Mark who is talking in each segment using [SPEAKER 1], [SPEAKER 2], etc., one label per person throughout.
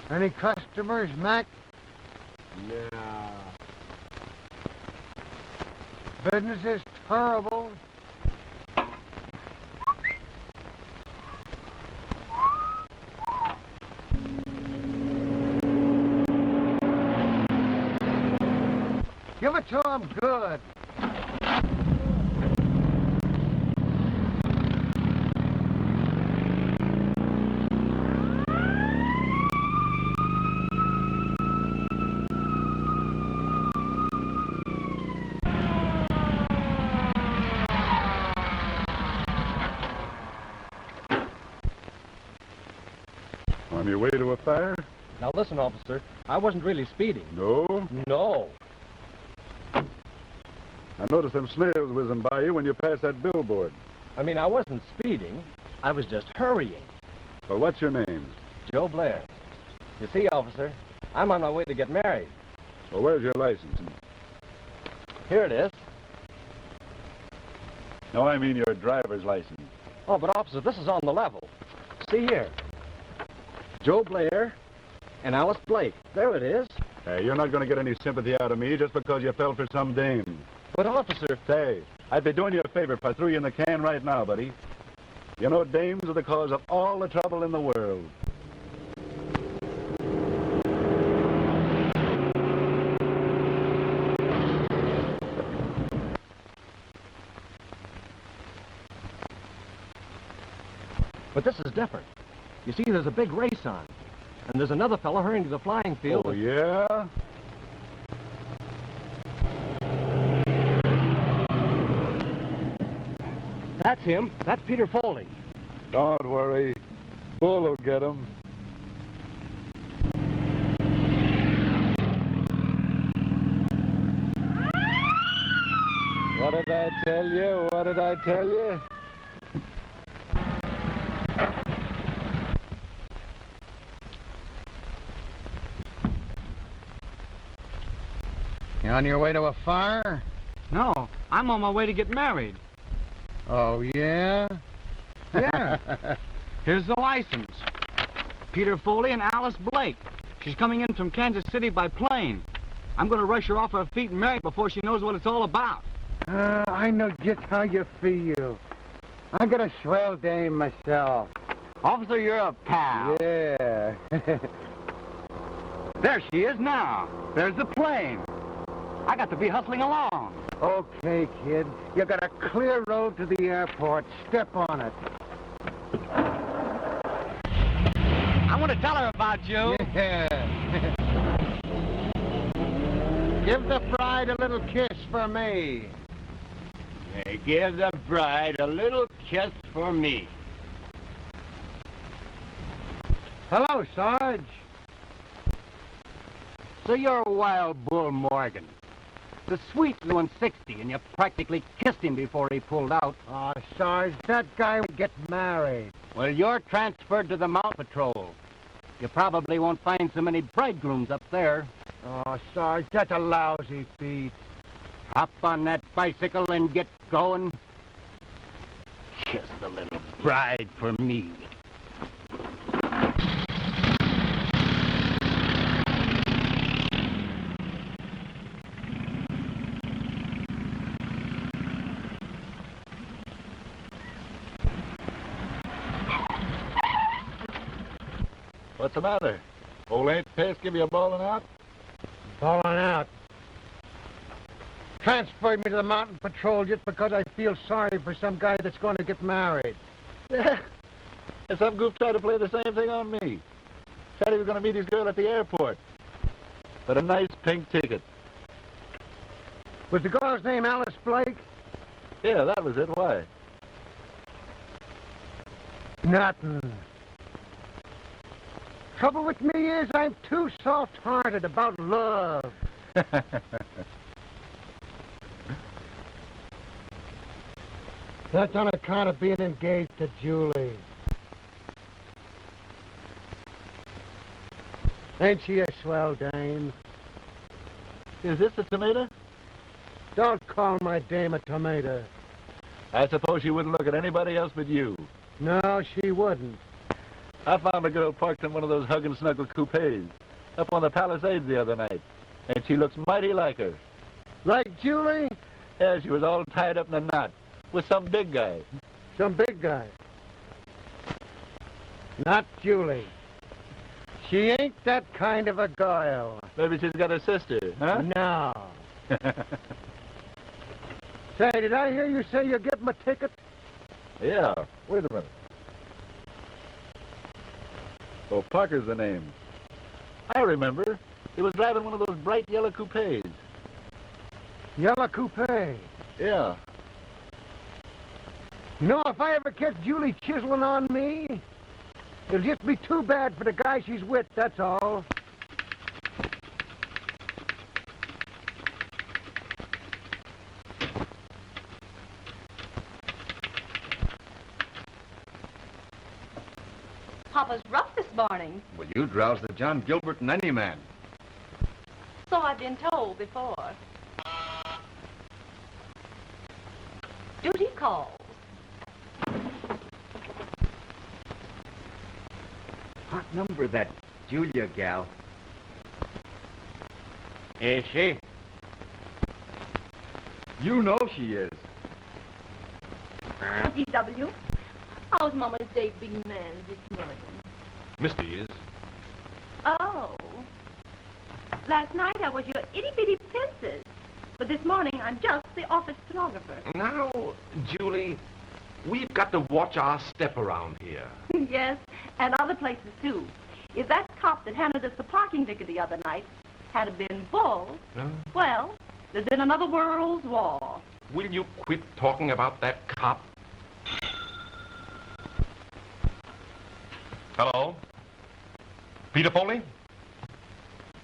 [SPEAKER 1] Any customers, Mac?
[SPEAKER 2] No.
[SPEAKER 1] Business is terrible. Give it to him good.
[SPEAKER 3] On your way to a fire?
[SPEAKER 4] Now listen, officer, I wasn't really speeding.
[SPEAKER 3] No?
[SPEAKER 4] No.
[SPEAKER 3] I noticed them snails whizzing by you when you passed that billboard.
[SPEAKER 4] I mean, I wasn't speeding. I was just hurrying.
[SPEAKER 3] Well, what's your name?
[SPEAKER 4] Joe Blair. You see, officer, I'm on my way to get married.
[SPEAKER 3] Well, where's your license?
[SPEAKER 4] Here it is.
[SPEAKER 3] No, I mean your driver's license.
[SPEAKER 4] Oh, but officer, this is on the level. See here. Joe Blair and Alice Blake. There it is.
[SPEAKER 3] Hey, you're not going to get any sympathy out of me just because you fell for some dame.
[SPEAKER 4] But officer...
[SPEAKER 3] Say, I'd be doing you a favor if I threw you in the can right now, buddy. You know, dames are the cause of all the trouble in the world.
[SPEAKER 4] But this is different. You see, there's a big race on. And there's another fella hurrying to the flying field.
[SPEAKER 3] Oh, yeah?
[SPEAKER 4] That's him. That's Peter Foley.
[SPEAKER 3] Don't worry. Bull will get him. What did I tell you? What did I tell you?
[SPEAKER 1] You on your way to a fire?
[SPEAKER 5] No, I'm on my way to get married.
[SPEAKER 1] Oh, yeah?
[SPEAKER 5] Yeah. Here's the license. Peter Foley and Alice Blake. She's coming in from Kansas City by plane. I'm going to rush her off her feet and marry before she knows what it's all about.
[SPEAKER 1] I know just how you feel. I got a swell dame myself.
[SPEAKER 5] Officer, you're a pal.
[SPEAKER 1] Yeah.
[SPEAKER 5] There she is now. There's the plane. I got to be hustling along.
[SPEAKER 1] Okay, kid. You got a clear road to the airport. Step on it.
[SPEAKER 5] I want to tell her about you.
[SPEAKER 1] Yeah. Give the bride a little kiss for me.
[SPEAKER 2] Give the bride a little kiss for me.
[SPEAKER 1] Hello, Sarge.
[SPEAKER 5] So you're Wild Bull Morgan. The sweet doing 60, and you practically kissed him before he pulled out.
[SPEAKER 1] Oh, Sarge, that guy would get married.
[SPEAKER 5] Well, you're transferred to the Mountain Patrol. You probably won't find so many bridegrooms up there.
[SPEAKER 1] Oh, Sarge, that's a lousy feat.
[SPEAKER 5] Hop on that bicycle and get going. Kiss the little bride for me.
[SPEAKER 3] What's the matter? Old Aunt Pest give you a bawling out?
[SPEAKER 1] Falling out. Transferred me to the Mountain Patrol just because I feel sorry for some guy that's going to get married.
[SPEAKER 3] Yeah. And some goof tried to play the same thing on me. Said he was going to meet his girl at the airport. But a nice pink ticket.
[SPEAKER 1] Was the girl's name Alice Blake?
[SPEAKER 3] Yeah, that was it. Why?
[SPEAKER 1] Nothing. Trouble with me is I'm too soft-hearted about love. That's on account of being engaged to Julie. Ain't she a swell dame?
[SPEAKER 3] Is this a tomato?
[SPEAKER 1] Don't call my dame a tomato.
[SPEAKER 3] I suppose she wouldn't look at anybody else but you.
[SPEAKER 1] No, she wouldn't.
[SPEAKER 3] I found a girl parked in one of those hug and snuggle coupes up on the Palisades the other night, and she looks mighty like her.
[SPEAKER 1] Like Julie?
[SPEAKER 3] Yeah, she was all tied up in a knot with some big guy.
[SPEAKER 1] Some big guy. Not Julie. She ain't that kind of a girl.
[SPEAKER 3] Maybe she's got a sister, huh?
[SPEAKER 1] No. Say, did I hear you say you're getting a ticket?
[SPEAKER 3] Yeah. Wait a minute. Oh, Parker's the name. I remember. He was driving one of those bright yellow coupes.
[SPEAKER 1] Yellow coupe.
[SPEAKER 3] Yeah.
[SPEAKER 1] You know, if I ever catch Julie chiseling on me, it'll just be too bad for the guy she's with, that's all.
[SPEAKER 6] Papa's rough this morning.
[SPEAKER 4] Well, you drowse the John Gilbert in any man.
[SPEAKER 6] So I've been told before. Duty calls.
[SPEAKER 4] What number, that Julia gal?
[SPEAKER 5] Is she?
[SPEAKER 4] You know she is.
[SPEAKER 6] DW, how's Mama's day big man this morning?
[SPEAKER 7] Misty is.
[SPEAKER 6] Oh. Last night I was your itty-bitty princess. But this morning I'm just the office stenographer.
[SPEAKER 7] Now, Julie, we've got to watch our step around here.
[SPEAKER 6] Yes, and other places too. If that cop that handed us the parking ticket the other night had been Bull, well, there's been another world's war.
[SPEAKER 7] Will you quit talking about that cop? Hello? Peter Foley?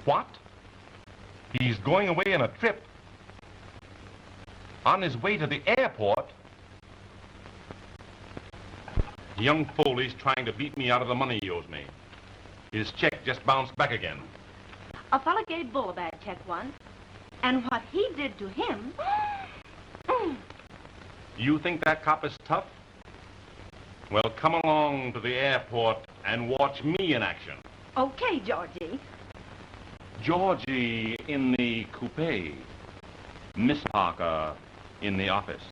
[SPEAKER 7] What? He's going away on a trip. On his way to the airport? Young Foley's trying to beat me out of the money he owes me. His check just bounced back again.
[SPEAKER 6] A fella gave Bull a bad check once, and what he did to him...
[SPEAKER 7] You think that cop is tough? Well, come along to the airport and watch me in action.
[SPEAKER 6] Okay, Georgie.
[SPEAKER 7] Georgie in the coupe. Miss Parker in the office.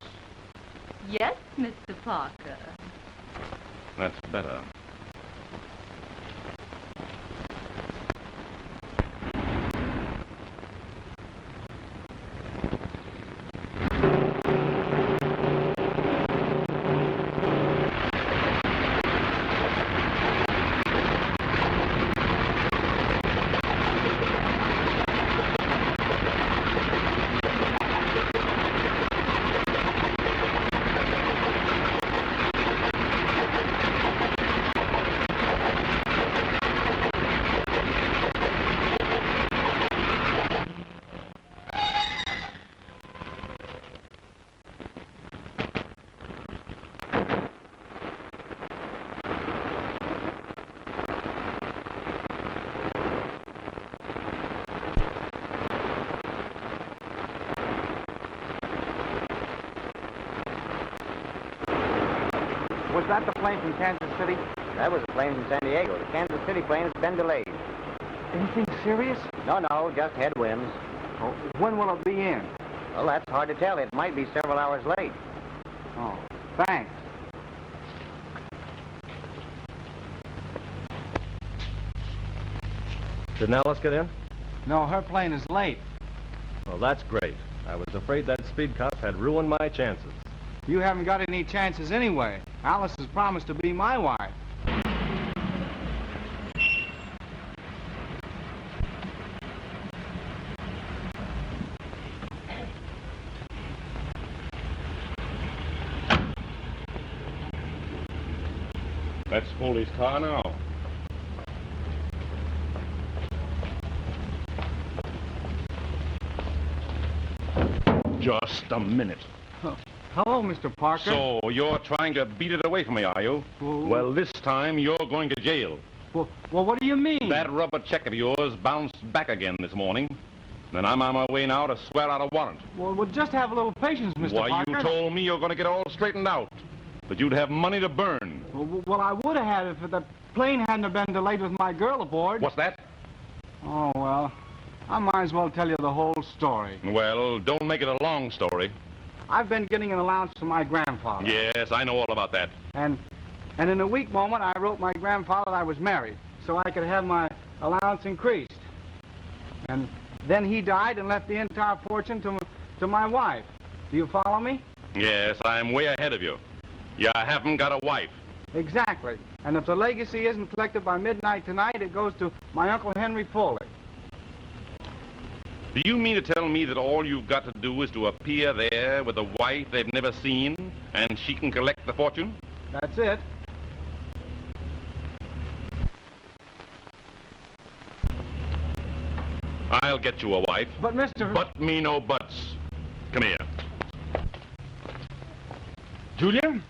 [SPEAKER 6] Yes, Mr. Parker.
[SPEAKER 7] That's better.
[SPEAKER 5] Was that the plane from Kansas City?
[SPEAKER 8] That was a plane from San Diego. The Kansas City plane has been delayed.
[SPEAKER 5] Anything serious?
[SPEAKER 8] No, just headwinds.
[SPEAKER 5] Oh, when will it be in?
[SPEAKER 8] Well, that's hard to tell. It might be several hours late.
[SPEAKER 5] Oh, thanks.
[SPEAKER 4] Didn't Alice get in?
[SPEAKER 5] No, her plane is late.
[SPEAKER 4] Well, that's great. I was afraid that speed cop had ruined my chances.
[SPEAKER 5] You haven't got any chances anyway. Alice has promised to be my wife.
[SPEAKER 7] That's Foley's car now. Just a minute.
[SPEAKER 5] Hello, Mr. Parker.
[SPEAKER 7] So, you're trying to beat it away from me, are you? Well, this time you're going to jail.
[SPEAKER 5] Well, what do you mean?
[SPEAKER 7] That rubber check of yours bounced back again this morning. And I'm on my way now to swear out a warrant.
[SPEAKER 5] Well, just have a little patience, Mr.
[SPEAKER 7] Why,
[SPEAKER 5] Parker.
[SPEAKER 7] you told me you're going to get all straightened out. but you'd have money to burn.
[SPEAKER 5] Well, I would have had it if the plane hadn't have been delayed with my girl aboard.
[SPEAKER 7] What's that?
[SPEAKER 5] Oh, well, I might as well tell you the whole story.
[SPEAKER 7] Well, don't make it a long story.
[SPEAKER 5] I've been getting an allowance from my grandfather.
[SPEAKER 7] Yes, I know all about that.
[SPEAKER 5] And in a weak moment, I wrote my grandfather that I was married, so I could have my allowance increased. And then he died and left the entire fortune to my wife. Do you follow me?
[SPEAKER 7] Yes, I'm way ahead of you. You haven't got a wife.
[SPEAKER 5] Exactly. And if the legacy isn't collected by midnight tonight, it goes to my Uncle Henry Foley.
[SPEAKER 7] Do you mean to tell me that all you've got to do is to appear there with a wife they've never seen, and she can collect the fortune?
[SPEAKER 5] That's it.
[SPEAKER 7] I'll get you a wife.
[SPEAKER 5] But, Mr.
[SPEAKER 7] But me no buts. Come here.
[SPEAKER 4] Julia,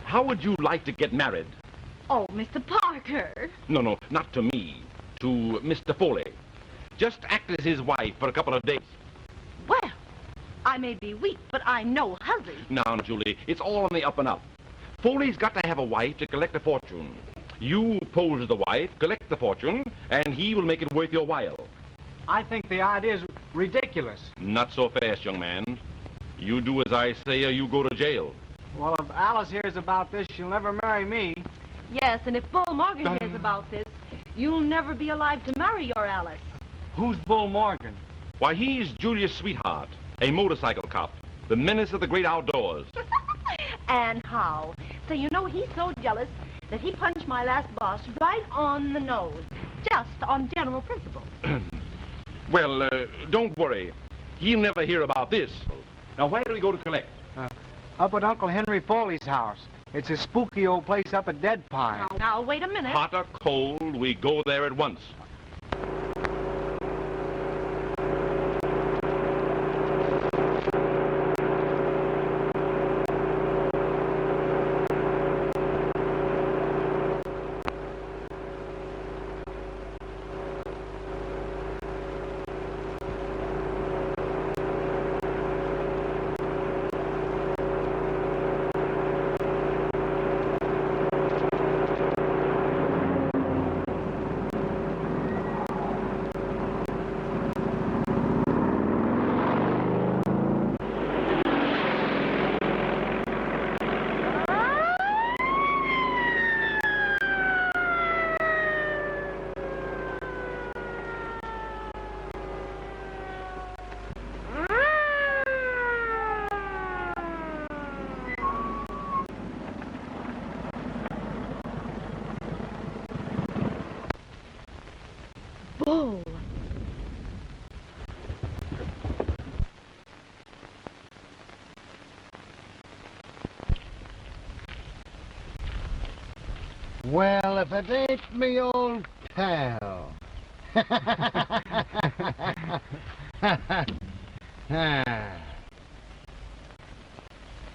[SPEAKER 4] how would you like to get married?
[SPEAKER 6] Oh, Mr. Parker.
[SPEAKER 4] No, not to me. To Mr. Foley. Just act as his wife for a couple of days.
[SPEAKER 6] Well, I may be weak, but I know hurry.
[SPEAKER 4] Now, Julie, it's all on the up and up. Foley's got to have a wife to collect a fortune. You pose as the wife, collect the fortune, and he will make it worth your while.
[SPEAKER 5] I think the idea is ridiculous.
[SPEAKER 7] Not so fast, young man. You do as I say or you go to jail.
[SPEAKER 5] Well, if Alice hears about this, she'll never marry me.
[SPEAKER 6] Yes, and if Bull Morgan hears about this, you'll never be alive to marry your Alice.
[SPEAKER 5] Who's Bull Morgan?
[SPEAKER 7] Why, he's Julia's sweetheart, a motorcycle cop, the menace of the great outdoors.
[SPEAKER 6] And how? So you know he's so jealous that he punched my last boss right on the nose, just on general principles.
[SPEAKER 4] Well, don't worry. He'll never hear about this. Now, where do we go to collect?
[SPEAKER 5] Up at Uncle Henry Foley's house. It's a spooky old place up at Dead Pine.
[SPEAKER 6] Now, wait a minute.
[SPEAKER 7] Hot or cold, we go there at once.
[SPEAKER 6] Bull.
[SPEAKER 1] Well, if it ain't me old pal.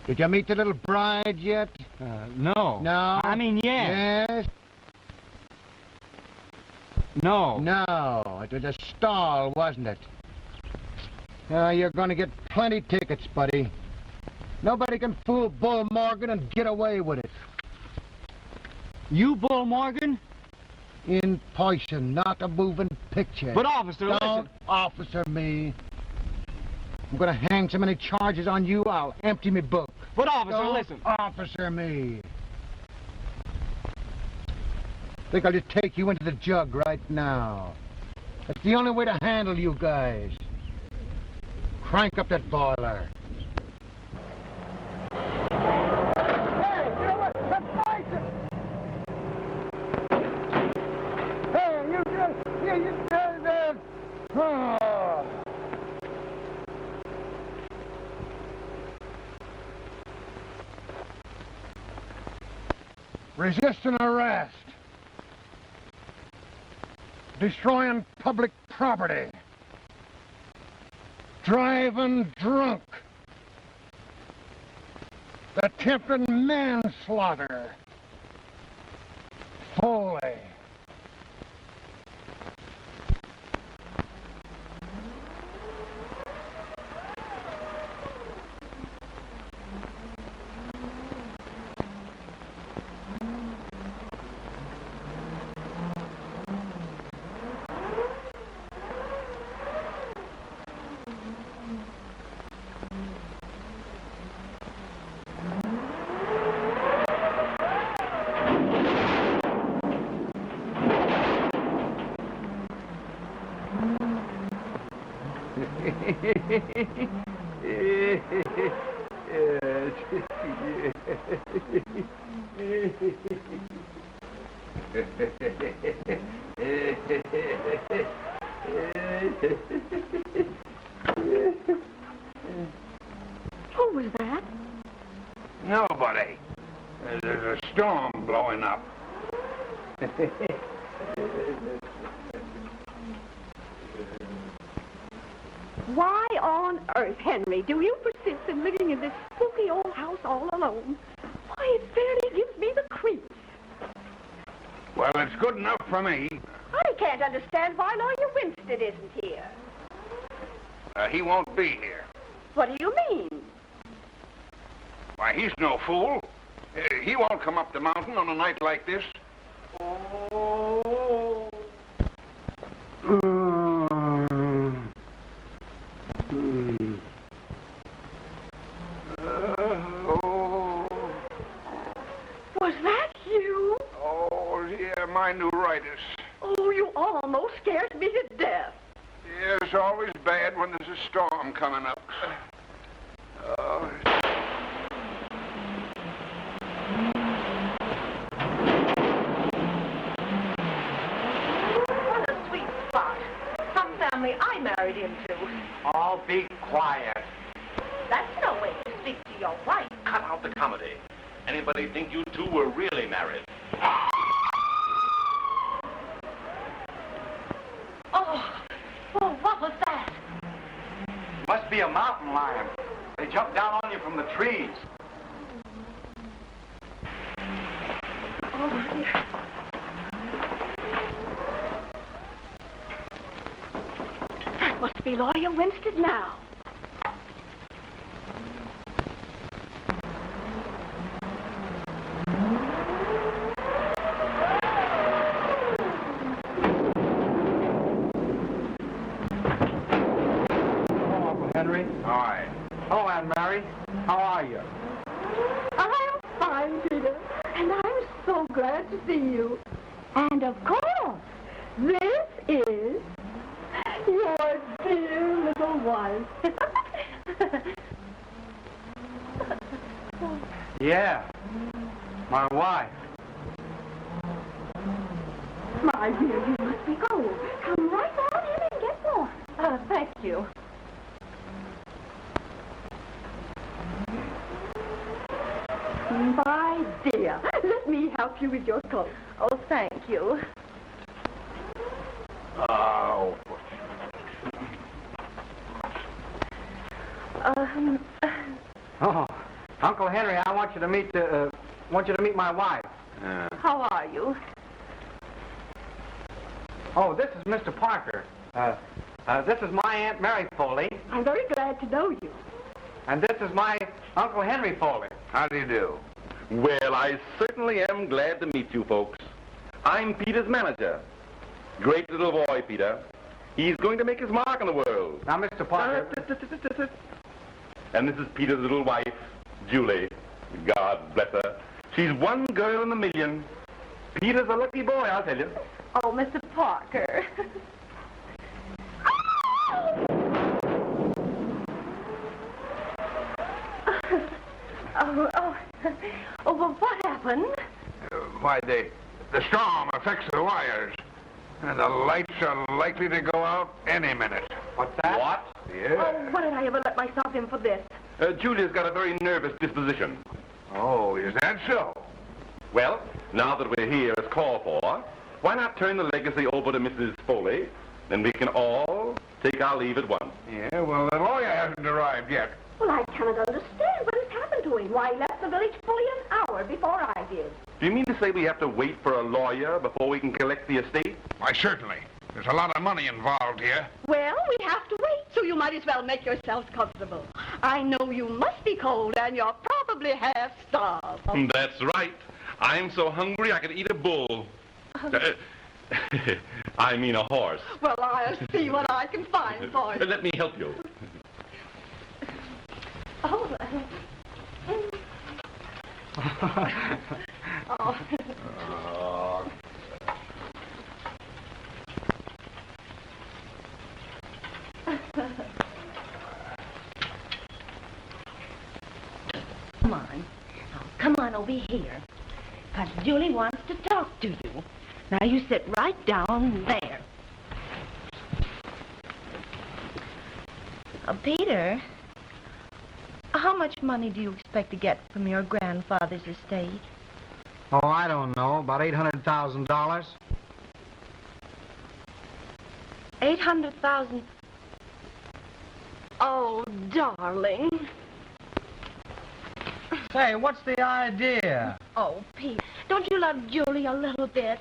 [SPEAKER 1] Did you meet the little bride yet?
[SPEAKER 5] No.
[SPEAKER 1] No?
[SPEAKER 5] I mean, yes.
[SPEAKER 1] Yes?
[SPEAKER 5] No.
[SPEAKER 1] No, it was a stall, wasn't it? You're going to get plenty tickets, buddy. Nobody can fool Bull Morgan and get away with it.
[SPEAKER 5] You, Bull Morgan?
[SPEAKER 1] In person, not a moving picture.
[SPEAKER 5] But, officer,
[SPEAKER 1] Don't
[SPEAKER 5] listen.
[SPEAKER 1] officer me. I'm going to hang so many charges on you, I'll empty me book.
[SPEAKER 5] But, officer,
[SPEAKER 1] Don't
[SPEAKER 5] listen.
[SPEAKER 1] officer me. Think I'll just take you into the jug right now. That's the only way to handle you guys. Crank up that boiler. Hey, you know what? That's Bison! Hey, you oh. Resisting arrest. Destroying public property. Driving drunk. Attempted manslaughter. Foley.
[SPEAKER 6] Who was that?
[SPEAKER 1] Nobody. There's a storm blowing up.
[SPEAKER 6] Why on earth, Henry, do you persist in living in this spooky old house all alone? Why, it fairly gives me the creeps.
[SPEAKER 1] Well, it's good enough for me.
[SPEAKER 6] I can't understand why Lawyer Winstead isn't here.
[SPEAKER 1] He won't be here.
[SPEAKER 6] What do you mean?
[SPEAKER 1] Why, he's no fool. He won't come up the mountain on a night like this.
[SPEAKER 6] Was that you?
[SPEAKER 1] Oh, yeah, my neuritis.
[SPEAKER 6] Oh, you almost scared me to death.
[SPEAKER 1] Yeah, it's always bad when there's a storm coming up.
[SPEAKER 6] What a sweet spot. Some family I married into.
[SPEAKER 2] All be quiet.
[SPEAKER 6] That's no way to speak to your wife.
[SPEAKER 4] Cut out the comedy. Anybody think you two were really married?
[SPEAKER 6] Oh, what was that?
[SPEAKER 2] Must be a mountain lion. They jump down on you from the trees.
[SPEAKER 6] Oh, dear. That must be Lawyer Winstead now.
[SPEAKER 5] Henry.
[SPEAKER 1] Hi.
[SPEAKER 5] Hello, Aunt Mary. How are you?
[SPEAKER 6] I'm fine, Peter, and I'm so glad to see you. And of course, this is your dear little wife.
[SPEAKER 5] Yeah. My wife.
[SPEAKER 6] My dear, you must be cold. Come right on in and get warm. Thank you. My dear, let me help you with your coat. Oh, thank you.
[SPEAKER 1] Oh.
[SPEAKER 5] Oh, Uncle Henry, I want you to meet my wife.
[SPEAKER 6] How are you?
[SPEAKER 5] Oh, this is Mr. Parker. This is my Aunt Mary Foley,
[SPEAKER 6] I'm very glad to know you.
[SPEAKER 5] and this is my Uncle Henry Foley.
[SPEAKER 1] How do you do?
[SPEAKER 4] Well, I certainly am glad to meet you folks. I'm Peter's manager. Great little boy, Peter. He's going to make his mark on the world.
[SPEAKER 5] Now, Mr. Parker.
[SPEAKER 4] And this is Peter's little wife, Julie. God bless her. She's one girl in a million. Peter's a lucky boy, I'll tell you.
[SPEAKER 6] Oh, Mr. Parker. Oh, well, what happened?
[SPEAKER 1] Why, the storm affects the wires. And the lights are likely to go out any minute.
[SPEAKER 5] What's that?
[SPEAKER 4] What?
[SPEAKER 1] Yeah.
[SPEAKER 6] Oh, what did I ever let myself in for this?
[SPEAKER 4] Julia's got a very nervous disposition.
[SPEAKER 1] Oh, is that so?
[SPEAKER 4] Well, now that we're here as called for, why not turn the legacy over to Mrs. Foley? Then we can all take our leave at once.
[SPEAKER 1] Yeah, well, the lawyer hasn't arrived yet.
[SPEAKER 6] Well, I cannot understand what has happened to him. Why, he left the village fully an hour before I did.
[SPEAKER 4] Do you mean to say we have to wait for a lawyer before we can collect the estate?
[SPEAKER 1] Why, certainly. There's a lot of money involved here.
[SPEAKER 6] Well, we have to wait, so you might as well make yourselves comfortable. I know you must be cold, and you're probably half starved.
[SPEAKER 4] That's right. I'm so hungry I could eat a bull. I mean a horse.
[SPEAKER 6] Well, I'll see what I can find for you.
[SPEAKER 4] Let me help you.
[SPEAKER 6] Oh.
[SPEAKER 9] come on. Now, come on over here. Because Julie wants to talk to you. Now, you sit right down there. Peter, how much money do you expect to get from your grandfather's estate?
[SPEAKER 5] Oh, I don't know. About $800,000.
[SPEAKER 9] 800,000. Oh, darling.
[SPEAKER 5] Say, what's the idea?
[SPEAKER 9] Oh, Pete, don't you love Julie a little bit?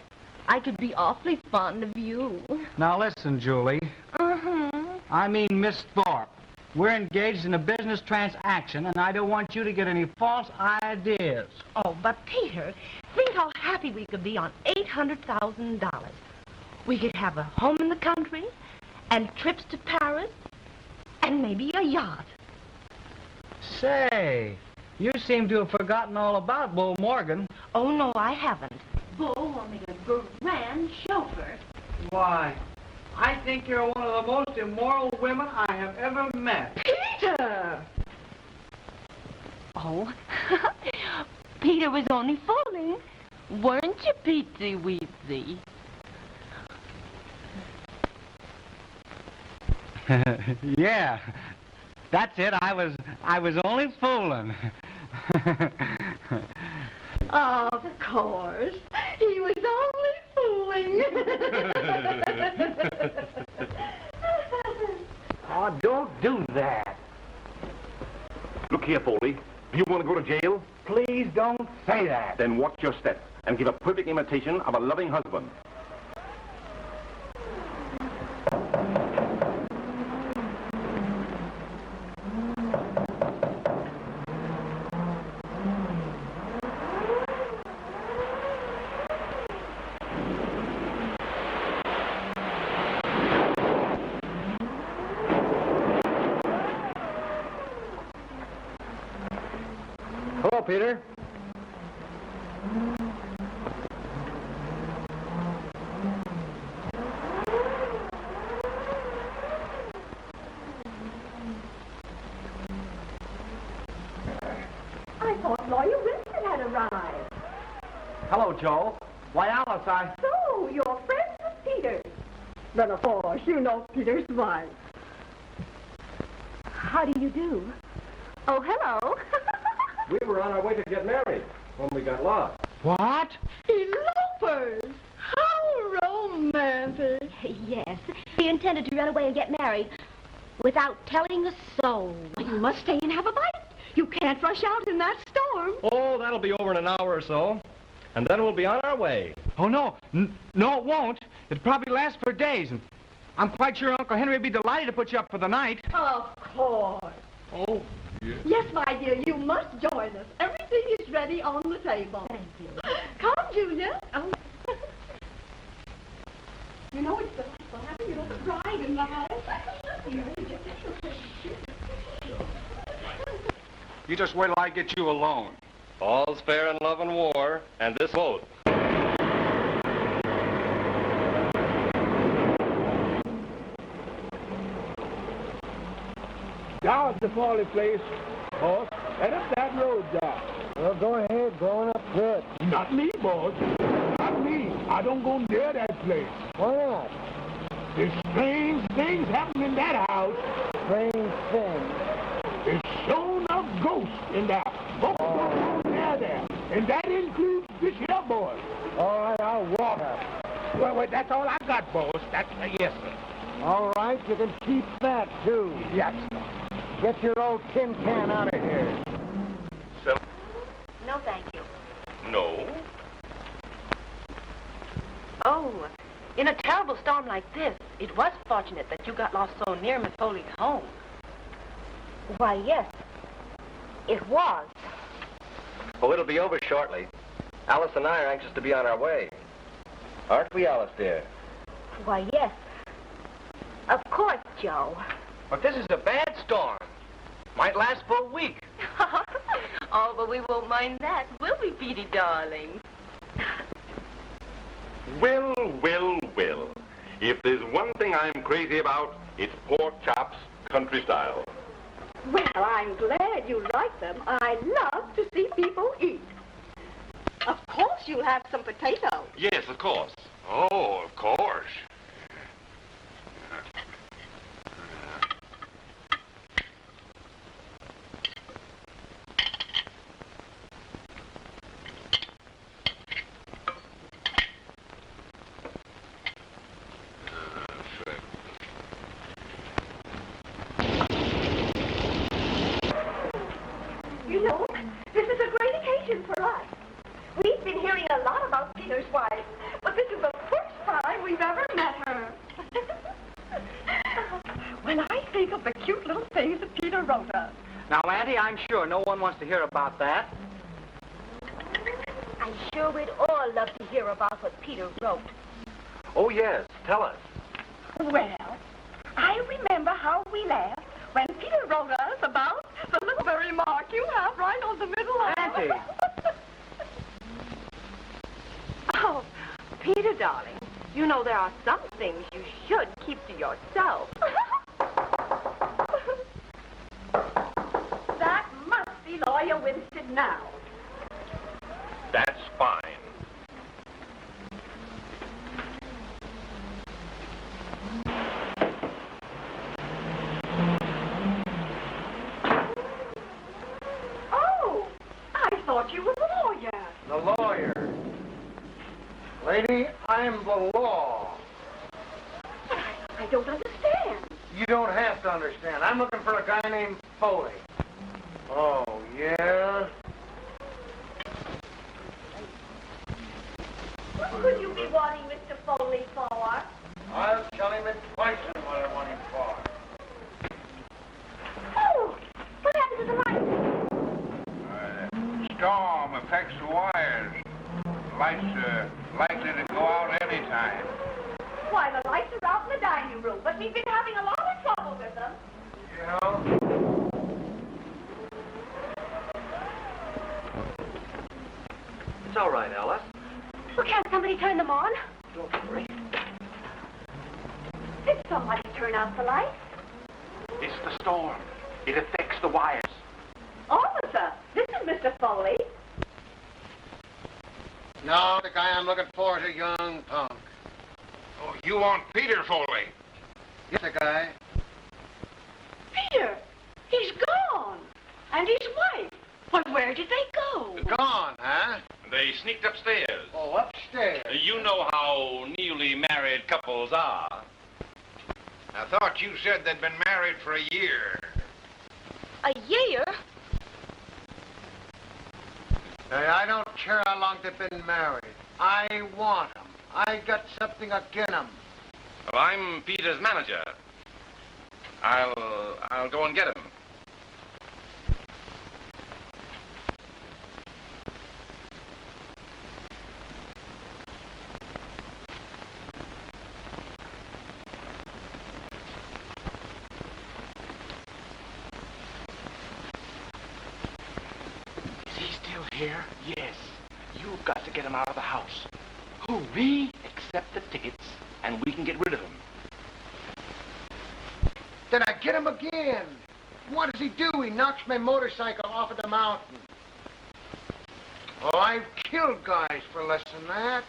[SPEAKER 9] I could be awfully fond of you.
[SPEAKER 5] Now listen, Julie. I mean Miss Thorpe. We're engaged in a business transaction, and I don't want you to get any false ideas.
[SPEAKER 9] Oh, but Peter, think how happy we could be on $800,000. We could have a home in the country, and trips to Paris, and maybe a yacht.
[SPEAKER 5] Say, you seem to have forgotten all about Bull Morgan.
[SPEAKER 9] Oh, no, I haven't. Bull will make a grand chauffeur.
[SPEAKER 5] Why, I think you're one of the most immoral women I have ever met.
[SPEAKER 9] Peter! Oh, Peter was only fooling. Weren't you, Petey Weezy?
[SPEAKER 5] Yeah, that's it. I was only fooling.
[SPEAKER 6] Oh, of course. He was only fooling.
[SPEAKER 4] Oh, don't do that. Look here, Foley. Do you want to go to jail?
[SPEAKER 1] Please don't say that.
[SPEAKER 4] Then watch your step and give a perfect imitation of a loving husband.
[SPEAKER 1] Hello, Peter.
[SPEAKER 6] I thought Lawyer Winston had arrived.
[SPEAKER 5] Hello, Joe. Why, Alice,
[SPEAKER 6] So, you're friends with Peter. Then, of course, you know Peter's wife. How do you do? Oh, hello.
[SPEAKER 7] We were on our way to get married when we got lost.
[SPEAKER 5] What?
[SPEAKER 6] Elopers! How romantic.
[SPEAKER 9] Yes, he intended to run away and get married without telling a soul.
[SPEAKER 6] You must stay and have a bite. You can't rush out in that storm.
[SPEAKER 7] Oh, that'll be over in an hour or so. And then we'll be on our way.
[SPEAKER 5] Oh, no. No, it won't. It'll probably last for days. And I'm quite sure Uncle Henry would be delighted to put you up for the night.
[SPEAKER 6] Of course.
[SPEAKER 7] Oh, yes.
[SPEAKER 6] Yes, my dear, you must join us. Everything is ready on the table.
[SPEAKER 9] Thank you.
[SPEAKER 6] Come, Julia. Oh. You know it's delightful having your little bride in the house.
[SPEAKER 7] You just wait till I get you alone. All's fair in love and war, and this boat.
[SPEAKER 1] Down at the Foley place, boss. Head up that road there. Well, go ahead, going up good.
[SPEAKER 10] Not me, boss. Not me. I don't go near that place.
[SPEAKER 1] Why not?
[SPEAKER 10] There's strange things happen in that house.
[SPEAKER 1] Strange thing.
[SPEAKER 10] There's shown a ghost in that. Folks don't go near there. And that includes this here boy.
[SPEAKER 1] All right, I'll walk her.
[SPEAKER 10] Well, that's all I got, boss. That's yes, sir.
[SPEAKER 1] All right, you can keep that, too.
[SPEAKER 10] Yes, sir.
[SPEAKER 1] Get your old tin can out of here.
[SPEAKER 7] So,
[SPEAKER 9] No, thank you.
[SPEAKER 7] no.
[SPEAKER 9] Oh, in a terrible storm like this, it was fortunate that you got lost so near Miss Foley's home. Why, yes, it was.
[SPEAKER 11] Oh, it'll be over shortly. Alice and I are anxious to be on our way. Aren't we, Alice, dear?
[SPEAKER 9] Why, yes. Of course, Joe.
[SPEAKER 11] But this is a bad storm. Might last for a week.
[SPEAKER 9] Oh, but we won't mind that, will we, Petey, darling?
[SPEAKER 4] Well, well, well. If there's one thing I'm crazy about, it's pork chops country style.
[SPEAKER 6] Well, I'm glad you like them. I love to see people eat. Of course you'll have some potatoes.
[SPEAKER 4] Yes, of course.
[SPEAKER 7] Oh, of course.
[SPEAKER 6] You know, this is a great occasion for us. We've been hearing a lot about Peter's wife, but this is the first time we've ever met her. When I think of the cute little things that Peter wrote us.
[SPEAKER 5] Now, Auntie, I'm sure no one wants to hear about that.
[SPEAKER 9] I'm sure we'd all love to hear about what Peter wrote.
[SPEAKER 11] Oh, yes. Tell us.
[SPEAKER 6] Well, I remember how we laughed when Peter wrote us about the little very mark you have right on the middle of.
[SPEAKER 5] Auntie.
[SPEAKER 9] Oh, Peter, darling, you know there are some things you should keep to yourself.
[SPEAKER 6] That must be Lawyer Winston now.
[SPEAKER 7] That's fine.
[SPEAKER 6] Oh, I thought you were the lawyer.
[SPEAKER 1] The lawyer. Lady, I'm the law.
[SPEAKER 6] I don't understand.
[SPEAKER 1] You don't have to understand. I'm looking for a guy named Foley. Oh, yeah?
[SPEAKER 6] What could you be wanting Mr. Foley for?
[SPEAKER 1] I'll tell him in twice what I want him for.
[SPEAKER 6] Oh, what happened to the light?
[SPEAKER 10] Storm affects the wires. Lights are likely to go out any time.
[SPEAKER 6] Why, the lights are out in the dining room, but we've been having a lot of trouble with them.
[SPEAKER 1] Yeah?
[SPEAKER 11] It's all right, Alice.
[SPEAKER 6] Well, can't somebody turn them on?
[SPEAKER 11] Don't worry.
[SPEAKER 6] Did somebody turn out the lights?
[SPEAKER 4] It's the storm. It affects the wires.
[SPEAKER 6] Officer, this is Mr. Foley.
[SPEAKER 1] No, the guy I'm looking for is a young punk.
[SPEAKER 10] Oh, you want Peter Foley?
[SPEAKER 1] Yes, the guy.
[SPEAKER 6] Peter, he's gone. And his wife. But where did they go?
[SPEAKER 1] Gone, huh?
[SPEAKER 4] They sneaked upstairs.
[SPEAKER 1] Oh, upstairs.
[SPEAKER 4] You know how newly married couples are.
[SPEAKER 10] I thought you said they'd been married for a year.
[SPEAKER 9] A year?
[SPEAKER 1] Hey, I don't care how long they've been married. I want them. I got something against them.
[SPEAKER 4] Well, I'm Peter's manager. I'll go and get him.
[SPEAKER 5] Is he still here? Yes. You've got to get him out of the house. Who, me?
[SPEAKER 4] Accept the tickets, and we can get rid of him.
[SPEAKER 1] Then I get him again. What does he do? He knocks my motorcycle off of the mountain. Oh, I've killed guys for less than that.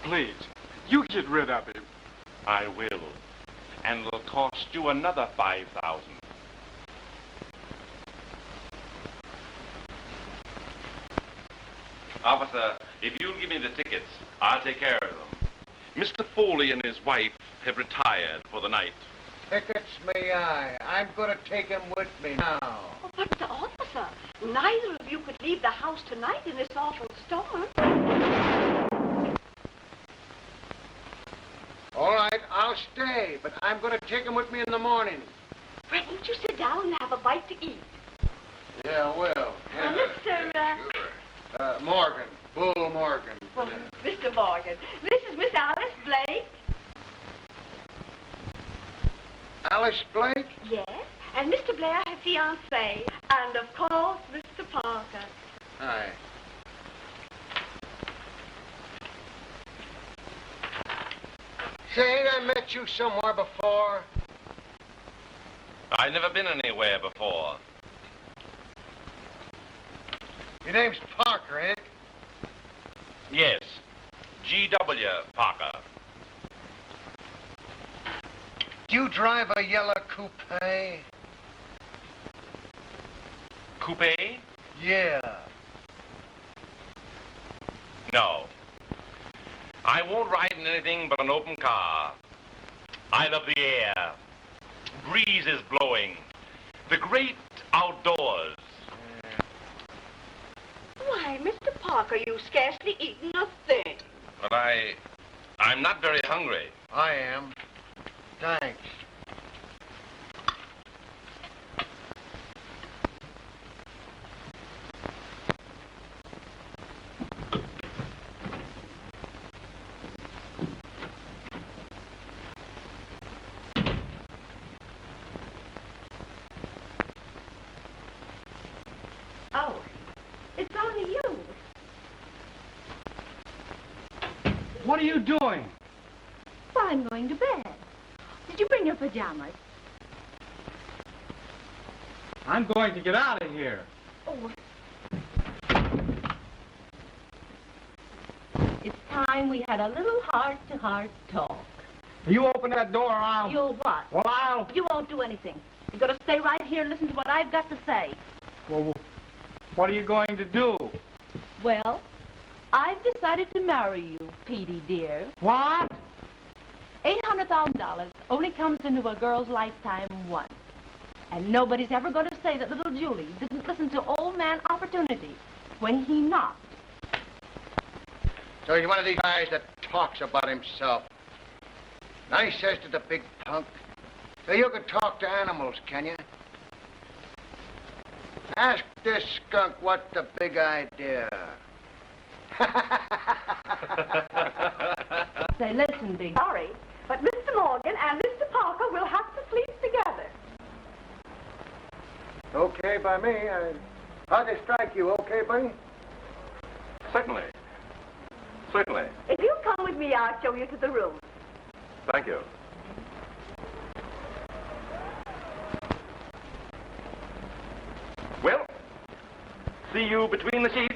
[SPEAKER 5] Please, you get rid of him.
[SPEAKER 4] I will. And it'll cost you another $5,000. Officer, if you'll give me the tickets, I'll take care of them. Mr. Foley and his wife have retired for the night.
[SPEAKER 1] Tickets, me eye. I'm gonna take him with me now.
[SPEAKER 6] Oh, but the officer, neither of you could leave the house tonight in this awful storm.
[SPEAKER 1] All right, I'll stay, but I'm gonna take him with me in the morning.
[SPEAKER 6] Well, won't you sit down and have a bite to eat?
[SPEAKER 1] Yeah, well.
[SPEAKER 6] Mr.
[SPEAKER 1] Morgan. Bull Morgan.
[SPEAKER 6] Well, Mr. Morgan, this is Miss Alice Blake.
[SPEAKER 1] Alice Blake?
[SPEAKER 6] Yes, and Mr. Blair, her fiancé. And, of course, Mr. Parker.
[SPEAKER 1] Hi. Say, ain't I met you somewhere before?
[SPEAKER 4] I've never been anywhere before.
[SPEAKER 1] Your name's Parker, eh?
[SPEAKER 7] Yes. G.W. Parker.
[SPEAKER 1] Do you drive a yellow coupe?
[SPEAKER 7] Coupe?
[SPEAKER 1] Yeah.
[SPEAKER 7] No. I won't ride in anything but an open car. I love the air. Breeze is blowing. The great outdoors.
[SPEAKER 9] Why, Mr. Parker, you've scarcely eaten a thing.
[SPEAKER 7] But I'm not very hungry.
[SPEAKER 1] I am. Thanks.
[SPEAKER 9] Oh, it's only you.
[SPEAKER 5] What are you doing?
[SPEAKER 9] Well, I'm going to bed. Did you bring your pajamas?
[SPEAKER 5] I'm going to get out of here.
[SPEAKER 9] Oh. It's time we had a little heart-to-heart talk.
[SPEAKER 5] You open that door or I'll...
[SPEAKER 9] You'll what?
[SPEAKER 5] Well, I'll...
[SPEAKER 9] You won't do anything. You've got to stay right here and listen to what I've got to say.
[SPEAKER 5] Well, what are you going to do?
[SPEAKER 9] Well, I've decided to marry you, Petey dear.
[SPEAKER 5] What?
[SPEAKER 9] $800,000 only comes into a girl's lifetime once. And nobody's ever going to say that little Julie didn't listen to old man Opportunity when he knocked.
[SPEAKER 1] So he's one of these guys that talks about himself. And I says to the big punk, so you can talk to animals, can you? Ask this skunk what's the big idea.
[SPEAKER 9] Say, listen, big...
[SPEAKER 6] Sorry, but Mr. Morgan and Mr. Parker will have to sleep together.
[SPEAKER 1] Okay by me. How'd they strike you? Okay, buddy?
[SPEAKER 7] Certainly. Certainly.
[SPEAKER 6] If you come with me, I'll show you to the room.
[SPEAKER 7] Thank you. Well, see you between the sheets.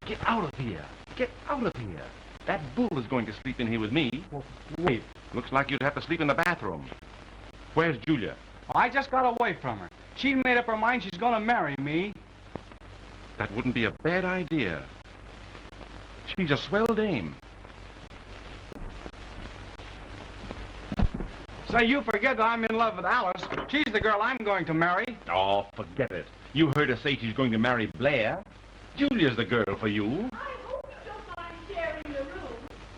[SPEAKER 7] Get out of here. Get out of here. That bull is going to sleep in here with me.
[SPEAKER 5] Well, wait.
[SPEAKER 7] Looks like you'd have to sleep in the bathroom. Where's Julia?
[SPEAKER 5] I just got away from her. She made up her mind she's going to marry me.
[SPEAKER 7] That wouldn't be a bad idea. She's a swell dame.
[SPEAKER 5] Say, you forget that I'm in love with Alice. She's the girl I'm going to marry.
[SPEAKER 7] Oh, forget it. You heard her say she's going to marry Blair. Julia's the girl for you.
[SPEAKER 6] I hope you don't mind sharing the room.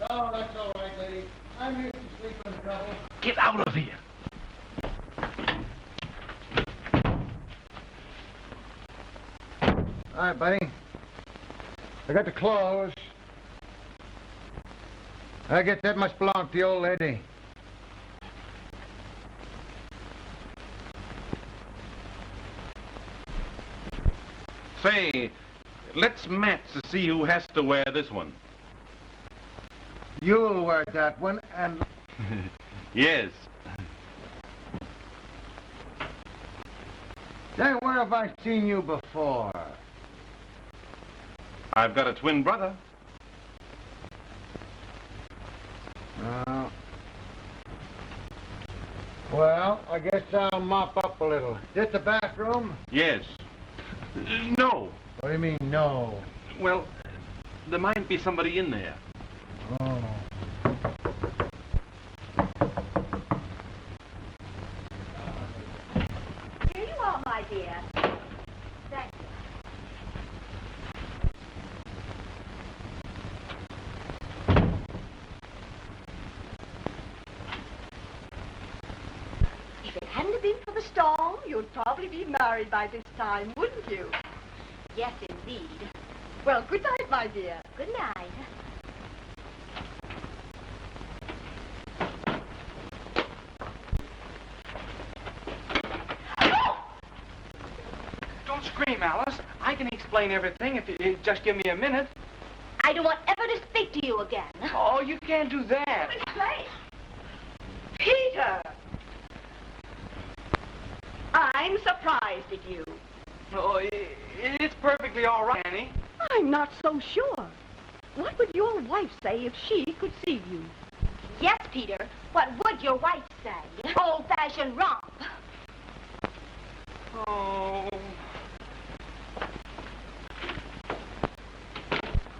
[SPEAKER 1] Oh, that's all right, lady. I'm used to sleeping in trouble.
[SPEAKER 7] Get out of here.
[SPEAKER 1] All right, buddy. I got the clothes. I guess that must belong to the old lady.
[SPEAKER 7] Say, let's match to see who has to wear this one.
[SPEAKER 1] You'll wear that one, and...
[SPEAKER 7] Yes.
[SPEAKER 1] Say, where have I seen you before?
[SPEAKER 7] I've got a twin brother.
[SPEAKER 1] Well, I guess I'll mop up a little. Is this the bathroom?
[SPEAKER 7] Yes. No.
[SPEAKER 1] What do you mean, no?
[SPEAKER 7] Well, there might be somebody in there.
[SPEAKER 1] Oh.
[SPEAKER 6] Here you are, my dear. Thank you. If it hadn't been for the storm, you'd probably be married by this time, wouldn't you?
[SPEAKER 9] Yes, indeed.
[SPEAKER 6] Well, good night, my dear.
[SPEAKER 9] Good night.
[SPEAKER 5] Don't scream, Alice. I can explain everything if you just give me a minute.
[SPEAKER 9] I don't want ever to speak to you again.
[SPEAKER 5] Oh, you can't do that.
[SPEAKER 6] Play. Peter! I'm surprised at you.
[SPEAKER 5] Oh, it's perfectly all right, Annie.
[SPEAKER 6] I'm not so sure. What would your wife say if she could see you?
[SPEAKER 9] Yes, Peter. What would your wife say? Old-fashioned romp.
[SPEAKER 5] Oh.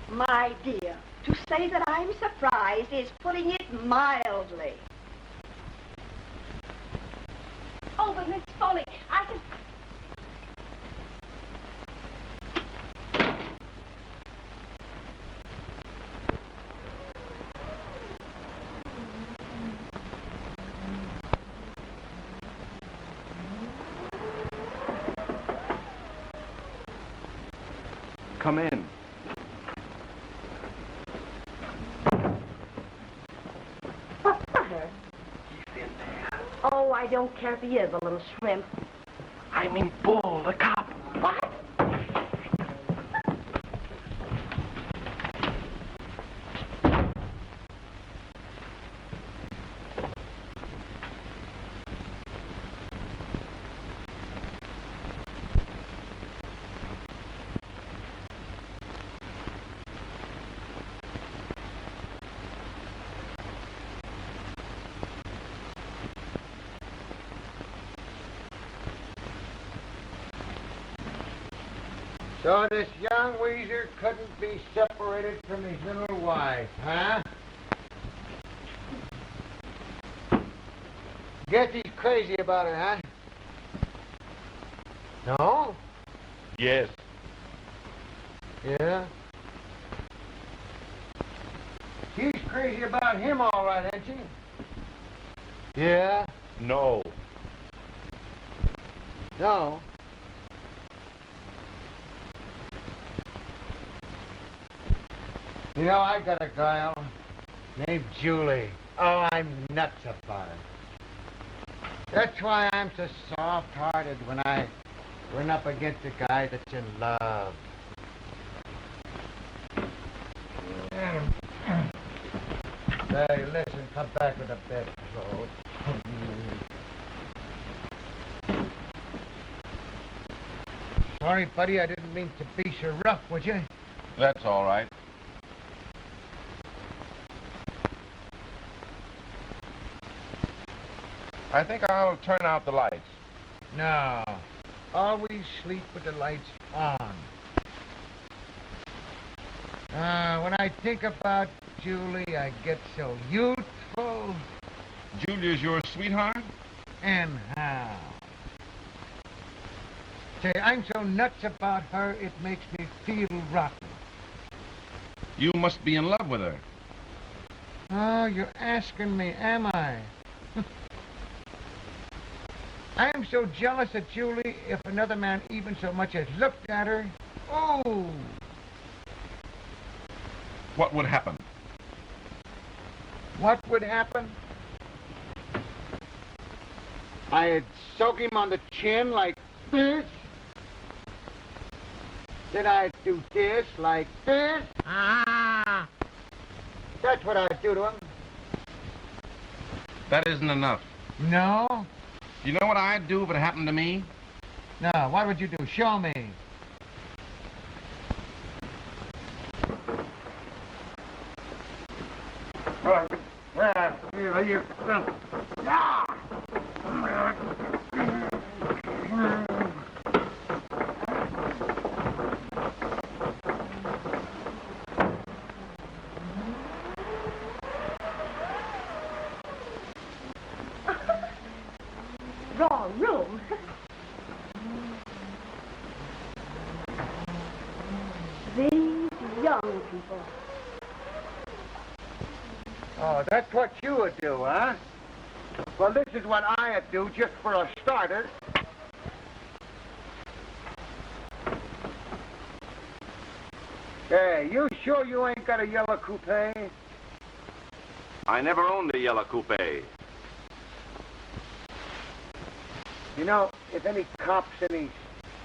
[SPEAKER 6] My dear, to say that I'm surprised is putting it mildly.
[SPEAKER 9] Oh, but Miss Foley, I can...
[SPEAKER 4] Come in.
[SPEAKER 6] What's the matter?
[SPEAKER 4] He's in there.
[SPEAKER 6] Oh, I don't care if he is a little shrimp.
[SPEAKER 4] I mean Bull, the cop.
[SPEAKER 6] What?
[SPEAKER 1] So this young weezer couldn't be separated from his little wife, huh? Guess he's crazy about her, huh? No?
[SPEAKER 2] Yes.
[SPEAKER 1] Yeah? She's crazy about him, all right, ain't she? Yeah?
[SPEAKER 2] No.
[SPEAKER 1] No? You know, I got a girl named Julie. Oh, I'm nuts about her. That's why I'm so soft-hearted when I run up against a guy that's in love. Hey, listen, come back with the bedclothes. Sorry, buddy, I didn't mean to be so rough, would you?
[SPEAKER 4] That's all right. I think I'll turn out the lights.
[SPEAKER 1] No. Always sleep with the lights on. When I think about Julie, I get so youthful.
[SPEAKER 4] Julia's your sweetheart?
[SPEAKER 1] And how? Say, I'm so nuts about her, it makes me feel rotten.
[SPEAKER 4] You must be in love with her.
[SPEAKER 1] Oh, you're asking me, am I? I'm so jealous of Julie, if another man even so much as looked at her. Oh!
[SPEAKER 4] What would happen?
[SPEAKER 1] What would happen? I'd soak him on the chin like this. Then I'd do this like this. Ah! That's what I'd do to him.
[SPEAKER 4] That isn't enough.
[SPEAKER 1] No?
[SPEAKER 4] You know what I'd do if it happened to me?
[SPEAKER 1] No, what would you do? Show me.
[SPEAKER 6] Wrong room. These young people.
[SPEAKER 1] Oh, that's what you would do, huh? Well, this is what I'd do just for a starter. Hey, you sure you ain't got a yellow coupe?
[SPEAKER 4] I never owned a yellow coupe.
[SPEAKER 1] You know, if any cops, any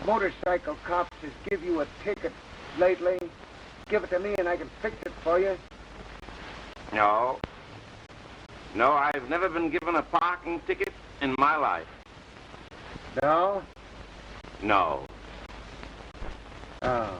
[SPEAKER 1] motorcycle cops has give you a ticket lately, give it to me and I can fix it for you.
[SPEAKER 4] No. No, I've never been given a parking ticket in my life.
[SPEAKER 1] No?
[SPEAKER 4] No.
[SPEAKER 1] Oh.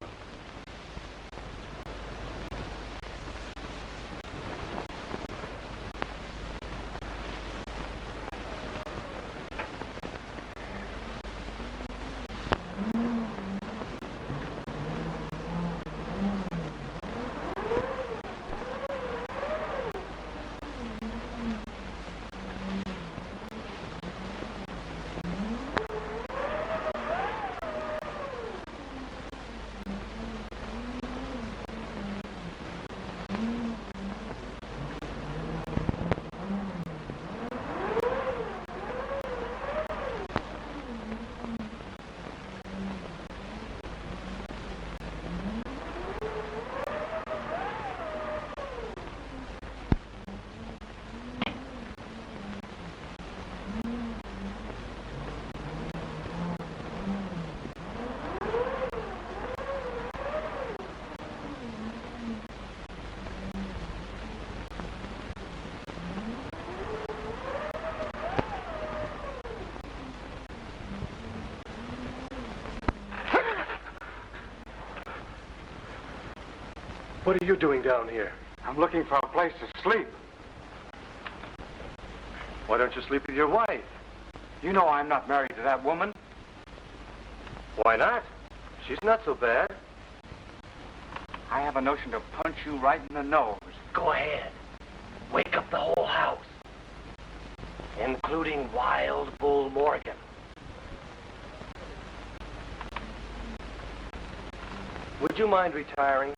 [SPEAKER 12] What are you doing down here?
[SPEAKER 5] I'm looking for a place to sleep.
[SPEAKER 12] Why don't you sleep with your wife?
[SPEAKER 5] You know I'm not married to that woman.
[SPEAKER 12] Why not? She's not so bad.
[SPEAKER 5] I have a notion to punch you right in the nose.
[SPEAKER 13] Go ahead. Wake up the whole house, including Wild Bull Morgan.
[SPEAKER 12] Would you mind retiring?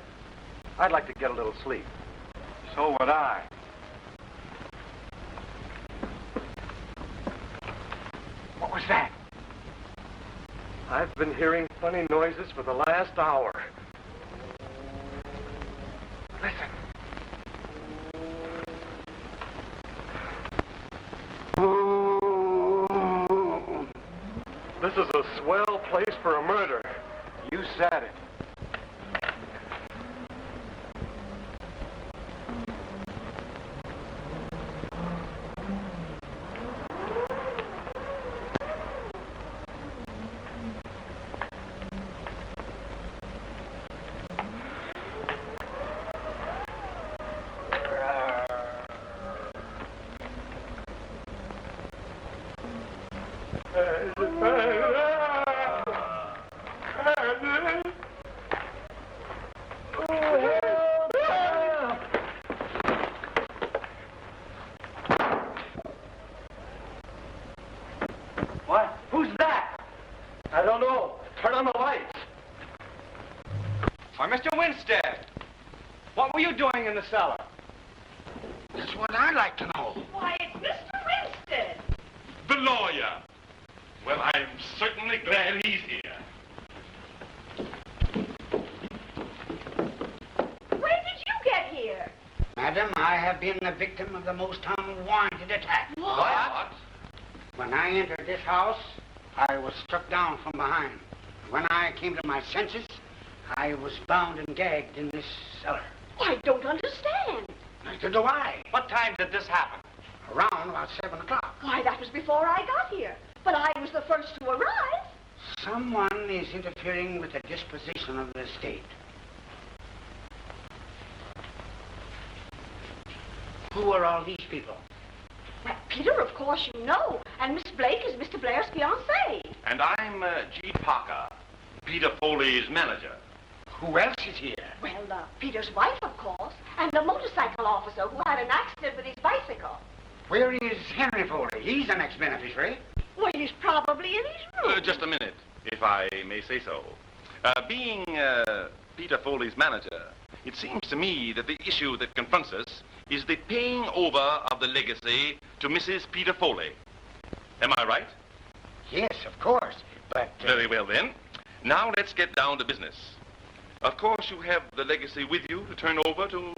[SPEAKER 12] I'd like to get a little sleep.
[SPEAKER 5] So would I. What was that?
[SPEAKER 12] I've been hearing funny noises for the last hour.
[SPEAKER 5] Listen.
[SPEAKER 12] This is a swell place for a murder.
[SPEAKER 5] You said it.
[SPEAKER 12] What? Who's that? I don't know. Turn on the lights.
[SPEAKER 5] Why, Mr. Winstead, what were you doing in the cellar?
[SPEAKER 1] That's what I'd like to know.
[SPEAKER 9] Why, it's Mr. Winstead.
[SPEAKER 7] The lawyer. Well, I'm certainly glad he's here.
[SPEAKER 9] When did you get here?
[SPEAKER 1] Madam, I have been the victim of the most unwarranted attack.
[SPEAKER 7] What?
[SPEAKER 1] When I entered this house, I was struck down from behind. When I came to my senses, I was bound and gagged in this cellar.
[SPEAKER 9] I don't understand.
[SPEAKER 1] Neither do I.
[SPEAKER 5] What time did this happen?
[SPEAKER 1] Around about 7 o'clock.
[SPEAKER 9] Why, that was before I got here. But I was the first to arrive.
[SPEAKER 1] Someone is interfering with the disposition of the estate. Who are all these people?
[SPEAKER 9] Well, Peter, of course you know. And Miss Blake is Mr. Blair's fiancée.
[SPEAKER 7] And I'm G. Parker, Peter Foley's manager.
[SPEAKER 1] Who else is here?
[SPEAKER 9] Well, Peter's wife, of course, and the motorcycle officer who had an accident with his bicycle.
[SPEAKER 1] Where is Henry Foley? He's the next beneficiary.
[SPEAKER 9] Well, he's probably in his room.
[SPEAKER 7] Just a minute, if I may say so. Being Peter Foley's manager, it seems to me that the issue that confronts us is the paying over of the legacy to Mrs. Peter Foley. Am I right?
[SPEAKER 1] Yes, of course, but...
[SPEAKER 7] Very well, then. Now let's get down to business. Of course, you have the legacy with you to turn over to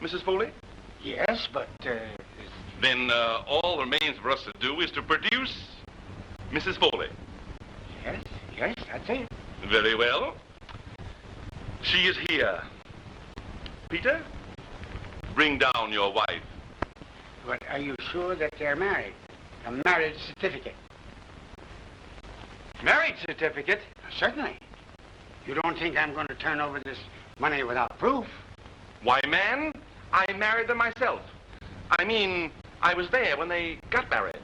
[SPEAKER 7] Mrs. Foley?
[SPEAKER 13] Yes, but,
[SPEAKER 7] Then all remains for us to do is to produce Mrs. Foley.
[SPEAKER 13] Yes, that's it.
[SPEAKER 7] Very well. She is here. Peter, bring down your wife.
[SPEAKER 13] But are you sure that they're married? A marriage certificate.
[SPEAKER 5] Marriage certificate?
[SPEAKER 13] Certainly. You don't think I'm going to turn over this money without proof?
[SPEAKER 7] Why, man, I married them myself. I mean, I was there when they got married.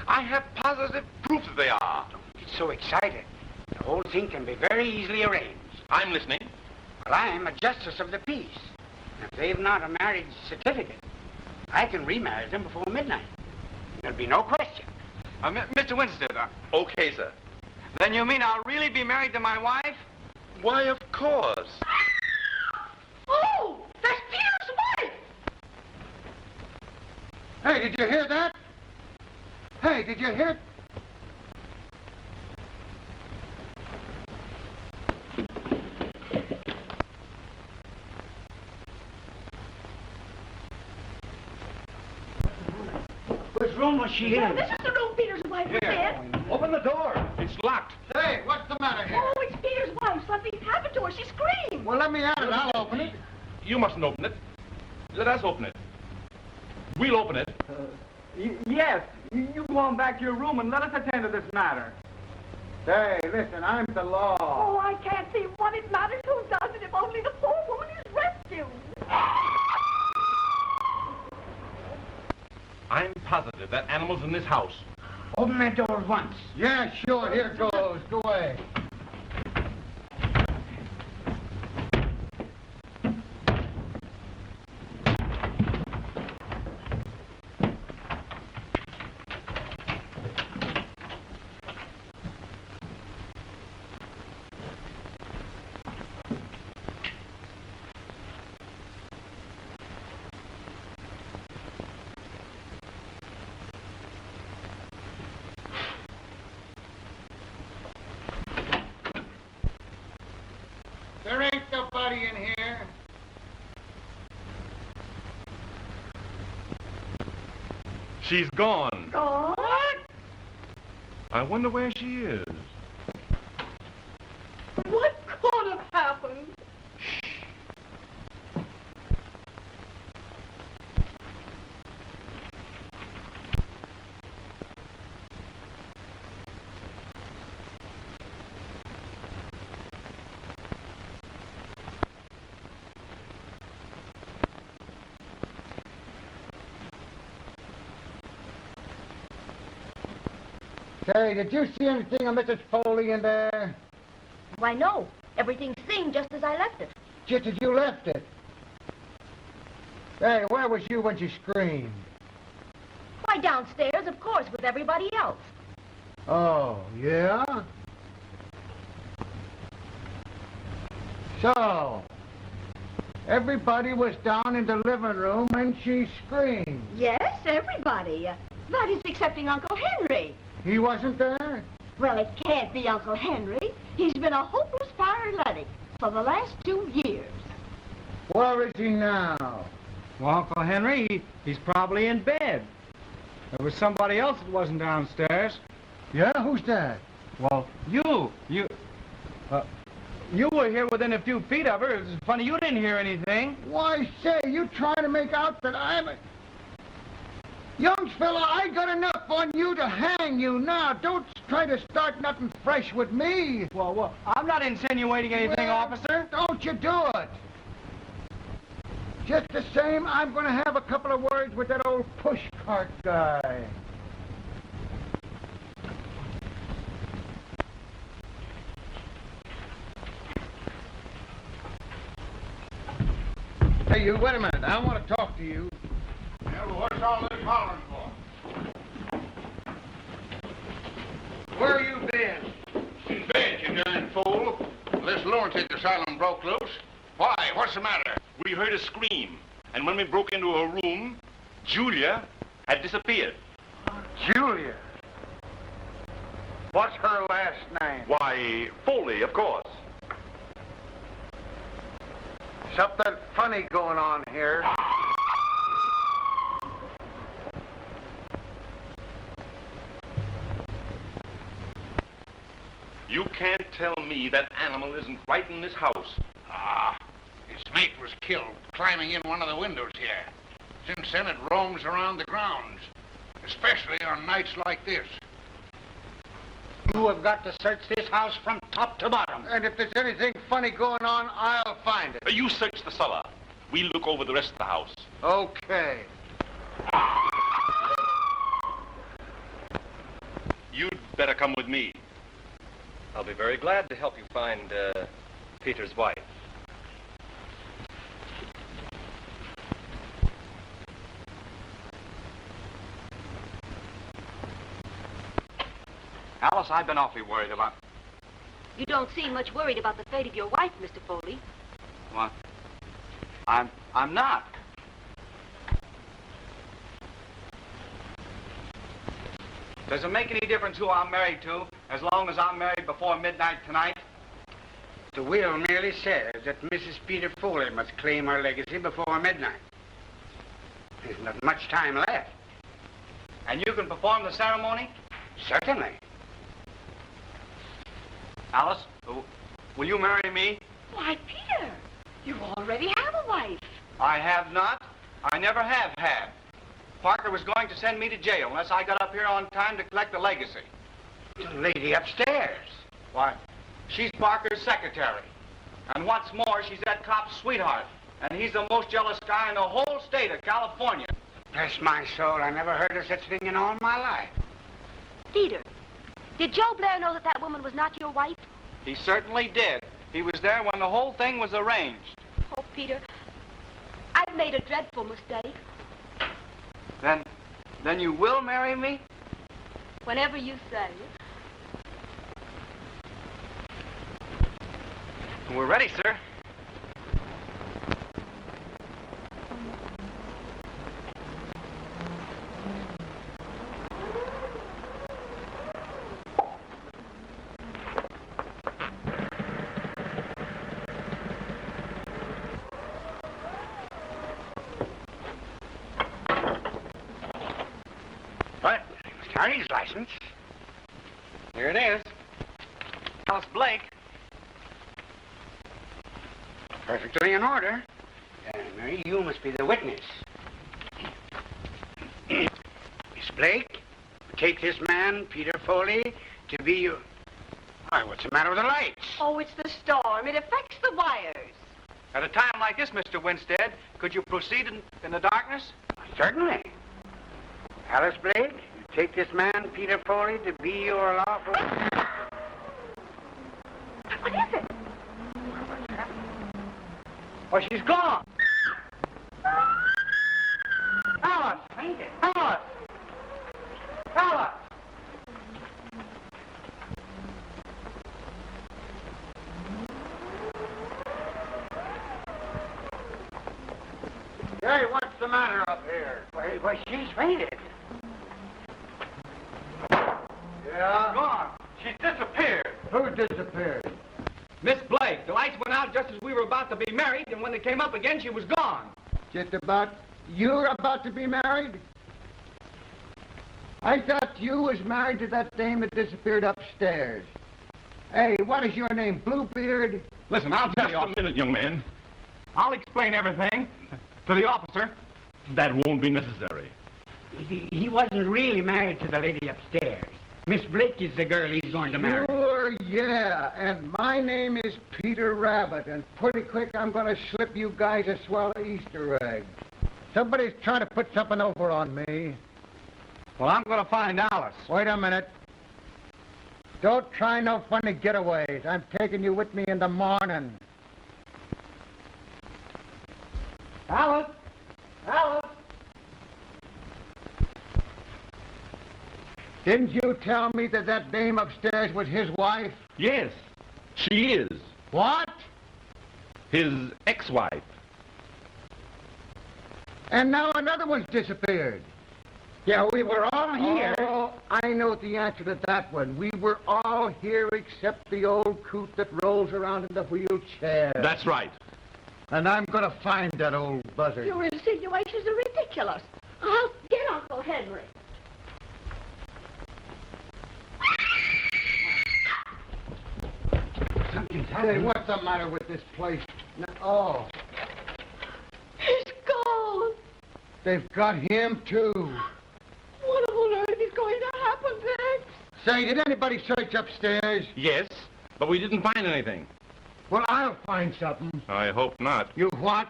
[SPEAKER 7] I have positive proof that they are.
[SPEAKER 13] Don't get so excited. The whole thing can be very easily arranged.
[SPEAKER 7] I'm listening.
[SPEAKER 13] Well, I'm a justice of the peace. If they've not a marriage certificate, I can remarry them before midnight. There'll be no question.
[SPEAKER 5] Mr. Winstead.
[SPEAKER 7] Okay, sir.
[SPEAKER 5] Then you mean I'll really be married to my wife?
[SPEAKER 7] Why, of course.
[SPEAKER 9] Oh, that's Peter's wife!
[SPEAKER 1] Hey, did you hear that? Hey, did you hear?
[SPEAKER 13] Which room was she in?
[SPEAKER 9] This is the room Peter's wife was in.
[SPEAKER 4] Open the door. It's locked.
[SPEAKER 1] Hey, what's the matter here?
[SPEAKER 9] Oh, it's Peter's wife. Something's happened to her. She screamed.
[SPEAKER 1] Well, let me at it. I'll open it.
[SPEAKER 4] You mustn't open it. Let us open it. We'll open it.
[SPEAKER 5] Yes. You go on back to your room and let us attend to this matter.
[SPEAKER 1] Hey, listen, I'm the law.
[SPEAKER 9] Oh, I can't see what it matters who does it if only the poor woman is rescued.
[SPEAKER 4] I'm positive that animal's in this house.
[SPEAKER 13] Open that door at once.
[SPEAKER 1] Yeah, sure. Here goes. Go away. There ain't nobody in here.
[SPEAKER 7] She's gone.
[SPEAKER 9] Gone?
[SPEAKER 7] I wonder where she is.
[SPEAKER 9] What could have happened?
[SPEAKER 1] Say, did you see anything of Mrs. Foley in there?
[SPEAKER 9] Why, no. Everything seemed just as I left it.
[SPEAKER 1] Just as you left it. Hey, where was you when she screamed?
[SPEAKER 9] Why, downstairs, of course, with everybody else.
[SPEAKER 1] Oh, yeah? So, everybody was down in the living room and she screamed.
[SPEAKER 9] Yes, everybody. That is excepting Uncle Henry.
[SPEAKER 1] He wasn't there?
[SPEAKER 9] Well, it can't be Uncle Henry. He's been a hopeless paralytic for the last 2 years.
[SPEAKER 1] Where is he now?
[SPEAKER 5] Well, Uncle Henry, he's probably in bed. There was somebody else that wasn't downstairs.
[SPEAKER 1] Yeah, who's that?
[SPEAKER 5] Well, you were here within a few feet of her. It's funny you didn't hear anything.
[SPEAKER 1] Why, say, you trying to make out that I'm a... Young fella, I got enough on you to hang you now. Don't try to start nothing fresh with me.
[SPEAKER 5] Well, I'm not insinuating anything, officer.
[SPEAKER 1] Don't you do it. Just the same, I'm going to have a couple of words with that old pushcart guy. Hey, you, wait a minute. I want to talk to you.
[SPEAKER 10] Yeah, well, what's all this hollering for?
[SPEAKER 1] Where you been?
[SPEAKER 10] In bed, you darn fool. This lunatic asylum broke loose. Why? What's the matter?
[SPEAKER 7] We heard a scream, and when we broke into her room, Julia had disappeared.
[SPEAKER 1] Julia. What's her last name?
[SPEAKER 7] Why, Foley, of course.
[SPEAKER 1] Something funny going on here.
[SPEAKER 7] You can't tell me that animal isn't right in this house.
[SPEAKER 13] Ah, his mate was killed climbing in one of the windows here. Since then, it roams around the grounds, especially on nights like this. You have got to search this house from top to bottom.
[SPEAKER 1] And if there's anything funny going on, I'll find it.
[SPEAKER 7] You search the cellar. We look over the rest of the house.
[SPEAKER 1] Okay.
[SPEAKER 7] You'd better come with me.
[SPEAKER 11] I'll be very glad to help you find Peter's wife.
[SPEAKER 5] Alice, I've been awfully worried about...
[SPEAKER 14] You don't seem much worried about the fate of your wife, Mr. Foley.
[SPEAKER 5] What? I'm not. Does it make any difference who I'm married to, as long as I'm married before midnight tonight?
[SPEAKER 13] The will merely says that Mrs. Peter Foley must claim her legacy before midnight. There's not much time left.
[SPEAKER 5] And you can perform the ceremony?
[SPEAKER 13] Certainly.
[SPEAKER 5] Alice, will you marry me?
[SPEAKER 14] Why, Peter, you already have a wife.
[SPEAKER 5] I have not. I never have had. Parker was going to send me to jail unless I got up here on time to collect the legacy.
[SPEAKER 13] The lady upstairs.
[SPEAKER 5] Why, she's Parker's secretary. And what's more, she's that cop's sweetheart. And he's the most jealous guy in the whole state of California.
[SPEAKER 13] Bless my soul, I never heard of such thing in all my life.
[SPEAKER 14] Peter, did Joe Blair know that that woman was not your wife?
[SPEAKER 5] He certainly did. He was there when the whole thing was arranged.
[SPEAKER 14] Oh, Peter, I've made a dreadful mistake.
[SPEAKER 5] Then you will marry me?
[SPEAKER 14] Whenever you say.
[SPEAKER 5] We're ready, sir.
[SPEAKER 13] Carrier's license.
[SPEAKER 5] Here it is. Alice Blake.
[SPEAKER 13] Perfectly in order. Mary, you must be the witness. Miss Blake, take this man, Peter Foley, to be your... Why, what's the matter with the lights?
[SPEAKER 9] Oh, it's the storm. It affects the wires.
[SPEAKER 5] At a time like this, Mr. Winstead, could you proceed in the darkness?
[SPEAKER 13] Certainly. Alice Blake, you take this man, Peter Foley, to be your lawful...
[SPEAKER 9] What is it?
[SPEAKER 5] Oh, she's gone. Alice! Alice! Alice!
[SPEAKER 1] Hey, what's the matter up here?
[SPEAKER 13] Why, she's fainted.
[SPEAKER 1] Yeah?
[SPEAKER 5] Gone. She's disappeared.
[SPEAKER 1] Who disappeared?
[SPEAKER 5] Miss Blake. The lights went out just as we were about to be married, and when they came up again, she was gone.
[SPEAKER 1] Just about... You're about to be married? I thought you was married to that dame that disappeared upstairs. Hey, what is your name, Bluebeard?
[SPEAKER 5] Listen, I'll tell you.
[SPEAKER 7] Just a minute, young man.
[SPEAKER 5] I'll explain everything to the officer.
[SPEAKER 7] That won't be necessary.
[SPEAKER 13] He wasn't really married to the lady upstairs. Miss Blake is the girl he's going to marry.
[SPEAKER 1] Sure, yeah. And my name is Peter Rabbit. And pretty quick, I'm going to slip you guys a swell Easter egg. Somebody's trying to put something over on me.
[SPEAKER 5] Well, I'm going to find Alice.
[SPEAKER 1] Wait a minute. Don't try no funny getaways. I'm taking you with me in the morning. Alice! Alice! Didn't you tell me that that dame upstairs was his wife?
[SPEAKER 7] Yes, she is.
[SPEAKER 1] What?
[SPEAKER 7] His ex-wife.
[SPEAKER 1] And now another one's disappeared.
[SPEAKER 13] Yeah, we were all here.
[SPEAKER 1] Oh, I know the answer to that one. We were all here except the old coot that rolls around in the wheelchair.
[SPEAKER 7] That's right.
[SPEAKER 1] And I'm going to find that old buzzard.
[SPEAKER 6] Your insinuations are ridiculous. I'll get Uncle Henry.
[SPEAKER 1] Something's happening. Hey, what's the matter with this place? Oh.
[SPEAKER 6] He's gone.
[SPEAKER 1] They've got him, too.
[SPEAKER 6] What on earth is going to happen next?
[SPEAKER 1] Say, did anybody search upstairs?
[SPEAKER 4] Yes, but we didn't find anything.
[SPEAKER 1] Well, I'll find something.
[SPEAKER 4] I hope not.
[SPEAKER 1] You what?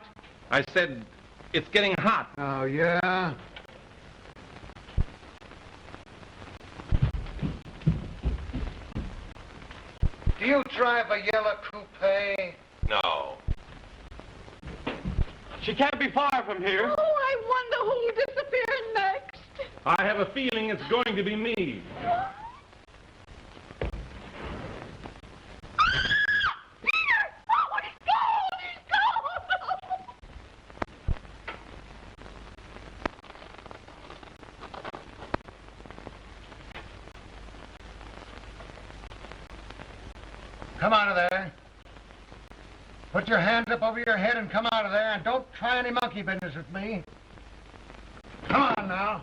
[SPEAKER 4] I said it's getting hot.
[SPEAKER 1] Oh, yeah? Do you drive a yellow coupe?
[SPEAKER 7] No.
[SPEAKER 5] She can't be far from here.
[SPEAKER 6] Oh, I wonder who'll disappear next.
[SPEAKER 4] I have a feeling it's going to be me.
[SPEAKER 6] Peter! Oh, he's gone! He's gone!
[SPEAKER 1] Come out of there. Put your hands up over your head and come out of there, and don't try any monkey business with me. Come on now.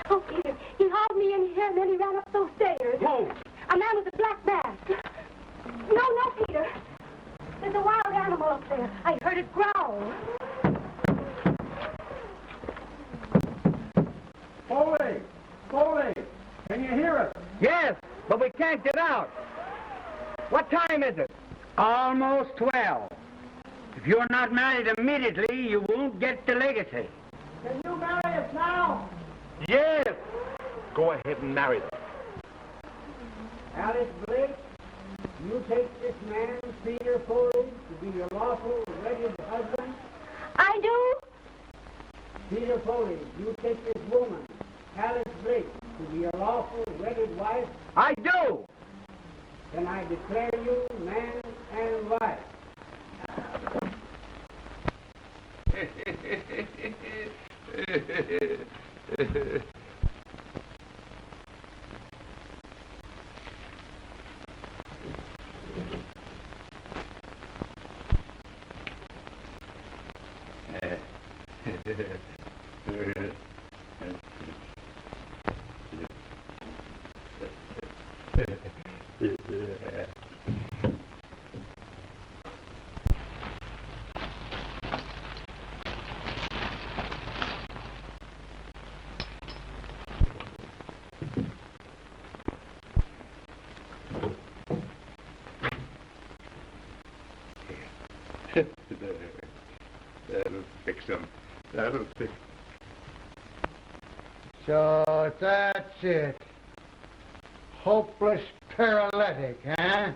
[SPEAKER 6] Oh, Peter, he hauled me in here and then he ran up those stairs.
[SPEAKER 1] Who?
[SPEAKER 6] A man with a black mask. No, Peter. There's a wild animal up there. I heard it growl.
[SPEAKER 5] Foley! Foley! Can you hear us?
[SPEAKER 8] Yes, but we can't get out. What time is it? Almost 12. If you're not married immediately, you won't get the legacy.
[SPEAKER 10] Can you marry us now?
[SPEAKER 8] Yes.
[SPEAKER 4] Go ahead and marry them.
[SPEAKER 10] Alice Blake, you take this man, Peter Foley, to be your lawful, wedded husband.
[SPEAKER 6] I do?
[SPEAKER 10] Peter Foley, you take this woman, Alice Blake, to be your lawful, wedded wife.
[SPEAKER 8] I do.
[SPEAKER 10] Then I declare you man and wife.
[SPEAKER 3] That'll fix him. That'll fix.
[SPEAKER 1] So that's it. Hopeless paralytic, huh?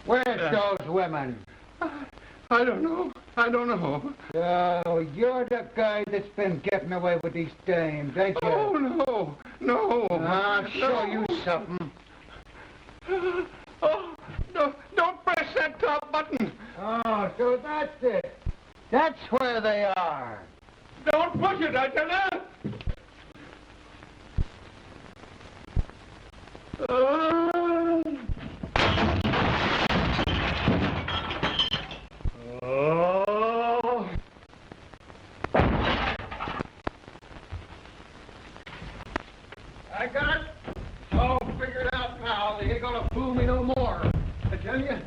[SPEAKER 1] Where's those women?
[SPEAKER 3] I don't know. I don't know.
[SPEAKER 1] So you're the guy that's been getting away with these dames, ain't you?
[SPEAKER 3] Oh, no. No.
[SPEAKER 1] I'll show you something.
[SPEAKER 3] Oh, no. Don't press that top button.
[SPEAKER 1] Oh, so that's it. That's where they are.
[SPEAKER 3] Don't push it, I tell you.
[SPEAKER 1] Oh. I got it. It's all figured out now. They ain't gonna fool me no more. I tell you,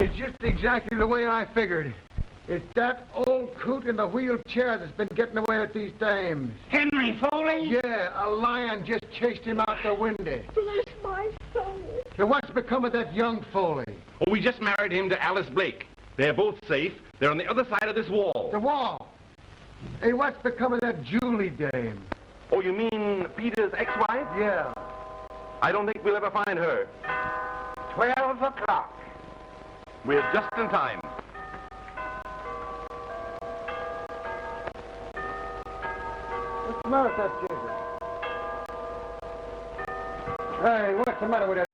[SPEAKER 1] it's just exactly the way I figured. It's that old coot in the wheelchair that's been getting away with these dames.
[SPEAKER 8] Henry Foley?
[SPEAKER 1] Yeah, a lion just chased him out the window.
[SPEAKER 6] Bless my soul.
[SPEAKER 1] So what's become of that young Foley?
[SPEAKER 4] Oh, we just married him to Alice Blake. They're both safe. They're on the other side of this wall.
[SPEAKER 1] The wall. Hey, what's become of that Julie dame?
[SPEAKER 4] Oh, you mean Peter's ex-wife?
[SPEAKER 1] Yeah.
[SPEAKER 4] I don't think we'll ever find her.
[SPEAKER 8] 12 o'clock.
[SPEAKER 4] We're just in time.
[SPEAKER 1] What's the matter with that jigger? Hey, what's the matter with that